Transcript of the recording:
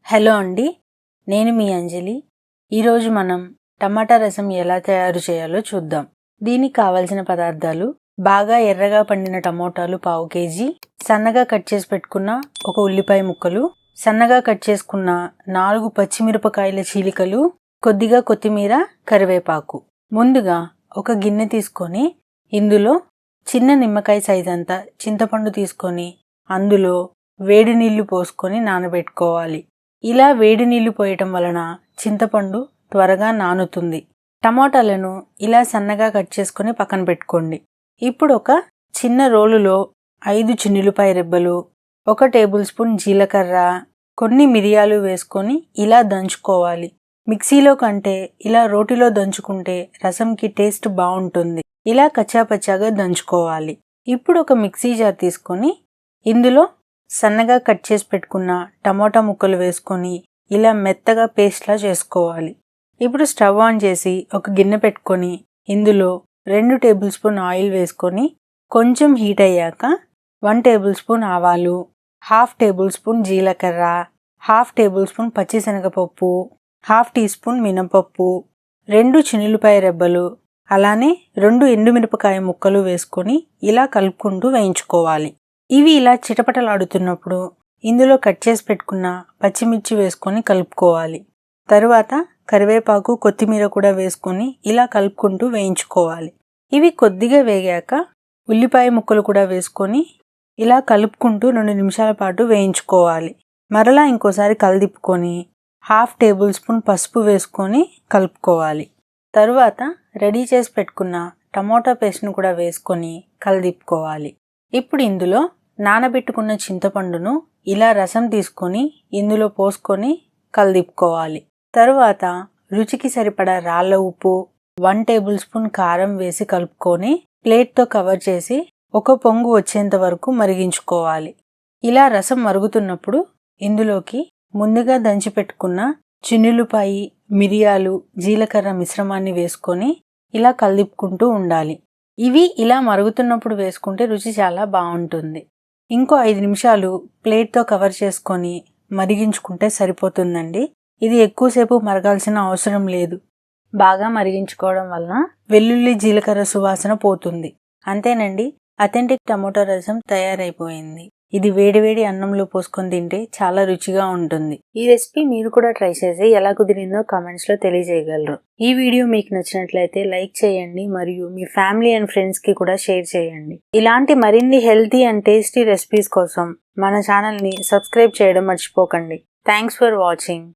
Hello అండి, నేను మీ అంజలి. ఈరోజు మనం టమాటా రసం ఎలా తయారు చేయాలో చూద్దాం. దీనికి కావలసిన పదార్థాలు: బాగా ఎర్రగా పండిన టమోటాలు 1/2 కేజీ, సన్నగా కట్ చేసి పెట్టుకున్న ఒక ఉల్లిపాయ ముక్కలు, సన్నగా కట్ చేసుకున్న 4 పచ్చిమిరపకాయల చీలికలు, కొద్దిగా కొత్తిమీర, కరివేపాకు. ముందుగా ఒక గిన్నె తీసుకొని ఇందులో చిన్న నిమ్మకాయ సైజ్ అంతా చింతపండు తీసుకొని అందులో వేడి నీళ్లు పోసుకొని నానబెట్టుకోవాలి. ఇలా వేడి నీళ్లు పోయటం వలన చింతపండు త్వరగా నానుతుంది. టమాటాలను ఇలా సన్నగా కట్ చేసుకొని పక్కన పెట్టుకోండి. ఇప్పుడు ఒక చిన్న రోలులో 5 చిన్నులపాయ రెబ్బలు, 1 టేబుల్ స్పూన్ జీలకర్ర, కొన్ని మిరియాలు వేసుకొని ఇలా దంచుకోవాలి. మిక్సీలో కంటే ఇలా రోటిలో దంచుకుంటే రసంకి టేస్ట్ బాగుంటుంది. ఇలా కచ్చాపచ్చాగా దంచుకోవాలి. ఇప్పుడు ఒక మిక్సీ జార్ తీసుకొని ఇందులో సన్నగా కట్ చేసి పెట్టుకున్న టమోటా ముక్కలు వేసుకొని ఇలా మెత్తగా పేస్ట్లా చేసుకోవాలి. ఇప్పుడు స్టవ్ ఆన్ చేసి ఒక గిన్నె పెట్టుకొని ఇందులో 2 టేబుల్ స్పూన్ ఆయిల్ వేసుకొని కొంచెం హీట్ అయ్యాక 1 టేబుల్ స్పూన్ ఆవాలు, 1/2 టేబుల్ స్పూన్ జీలకర్ర, 1/2 టేబుల్ స్పూన్ పచ్చిశనగపప్పు, 1/2 టీ స్పూన్ మినపప్పు, 2 చిన్నులపాయ రెబ్బలు, అలానే 2 ఎండుమిరపకాయ ముక్కలు వేసుకొని ఇలా కలుపుకుంటూ వేయించుకోవాలి. ఇవి ఇలా చిటపటలాడుతున్నప్పుడు ఇందులో కట్ చేసి పెట్టుకున్న పచ్చిమిర్చి వేసుకొని కలుపుకోవాలి. తరువాత కరివేపాకు, కొత్తిమీర కూడా వేసుకొని ఇలా కలుపుకుంటూ వేయించుకోవాలి. ఇవి కొద్దిగా వేగాక ఉల్లిపాయ ముక్కలు కూడా వేసుకొని ఇలా కలుపుకుంటూ 2 నిమిషాల పాటు వేయించుకోవాలి. మరలా ఇంకోసారి కలదిప్పుకొని 1/2 టేబుల్ స్పూన్ పసుపు వేసుకొని కలుపుకోవాలి. తరువాత రెడీ చేసి పెట్టుకున్న టమోటా పేస్ట్ను కూడా వేసుకొని కలదిప్పుకోవాలి. ఇప్పుడు ఇందులో నానబెట్టుకున్న చింతపండును ఇలా రసం తీసుకొని ఇందులో పోసుకొని కలదిప్పుకోవాలి. తరువాత రుచికి సరిపడా రాళ్ళ ఉప్పు, 1 టేబుల్ స్పూన్ కారం వేసి కలుపుకొని ప్లేట్తో కవర్ చేసి ఒక పొంగు వచ్చేంత వరకు మరిగించుకోవాలి. ఇలా రసం మరుగుతున్నప్పుడు ఇందులోకి ముందుగా దంచి పెట్టుకున్న చిన్నులపాయి, మిరియాలు, జీలకర్ర మిశ్రమాన్ని వేసుకొని ఇలా కలదిప్పుకుంటూ ఉండాలి. ఇవి ఇలా మరుగుతున్నప్పుడు వేసుకుంటే రుచి చాలా బాగుంటుంది. ఇంకో 5 నిమిషాలు ప్లేట్తో కవర్ చేసుకొని మరిగించుకుంటే సరిపోతుందండి. ఇది ఎక్కువసేపు మరగాల్సిన అవసరం లేదు. బాగా మరిగించుకోవడం వలన వెల్లుల్లి, జీలకర్ర సువాసన పోతుంది. అంతేనండి, అథెంటిక్ టమోటా రసం తయారైపోయింది. ఇది వేడివేడి అన్నంలో పోసుకొని తింటే చాలా రుచిగా ఉంటుంది. ఈ రెసిపీ మీరు కూడా ట్రై చేసి ఎలా కుదిరిందో కామెంట్స్లో తెలియజేయగలరు. ఈ వీడియో మీకు నచ్చినట్లయితే లైక్ చేయండి మరియు మీ ఫ్యామిలీ అండ్ ఫ్రెండ్స్కి కూడా షేర్ చేయండి. ఇలాంటి మరిన్ని హెల్తీ అండ్ టేస్టీ రెసిపీస్ కోసం మన ఛానల్ని సబ్స్క్రైబ్ చేయడం మర్చిపోకండి. Thanks for watching.